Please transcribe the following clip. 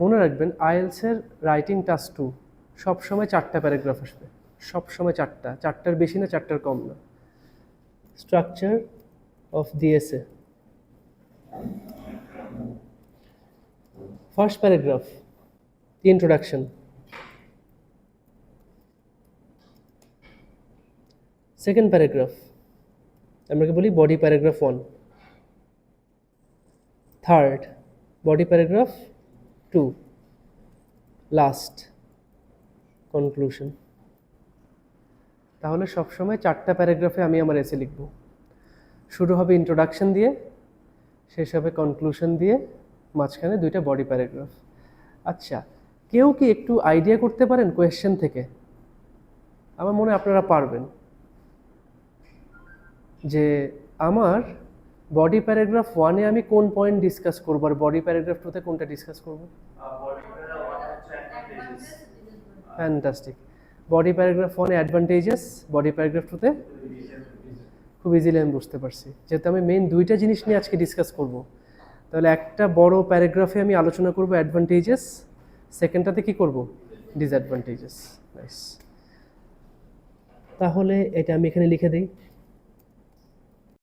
মনে রাখবেন আইএলসের writing task 2 সবসময় 4টা প্যারাগ্রাফ আসবে, সবসময় 4টার বেশি না 4টার কম না। স্ট্রাকচার অফ দি এসে, first paragraph introduction, second paragraph আমরা বলি body paragraph 1, third body paragraph 2, last conclusion. তাহলে সবসময় 4টা প্যারাগ্রাফে আমি আমার এসে লিখব। শুরু হবে ইন্ট্রোডাকশন দিয়ে, শেষ হবে কনক্লুশন দিয়ে, মাঝখানে 2টা বডি প্যারাগ্রাফ। আচ্ছা, কেউ কি একটু আইডিয়া করতে পারেন কোয়েশ্চেন থেকে? আমার মনে হয় আপনারা পারবেন যে আমার বডি প্যারাগ্রাফ 1-এ আমি কোন পয়েন্ট ডিসকাস করবো আর বডি প্যারাগ্রাফ 2-তে কোনটা ডিসকাস করবো? ফ্যান্টাস্টিক। বডি প্যারাগ্রাফ 1-এ অ্যাডভান্টেজেস, বডি প্যারাগ্রাফ 2-তে খুব ইজিলি আমি বুঝতে পারছি। যেহেতু আমি মেইন 2টা জিনিস নিয়ে আজকে ডিসকাস করব, তাহলে একটা বড় প্যারাগ্রাফে আমি আলোচনা করব অ্যাডভান্টেজেস, সেকেন্ডটাতে কি করব? ডিসঅ্যাডভান্টেজেস। নাইস। তাহলে এটা আমি এখানে লিখে দিই।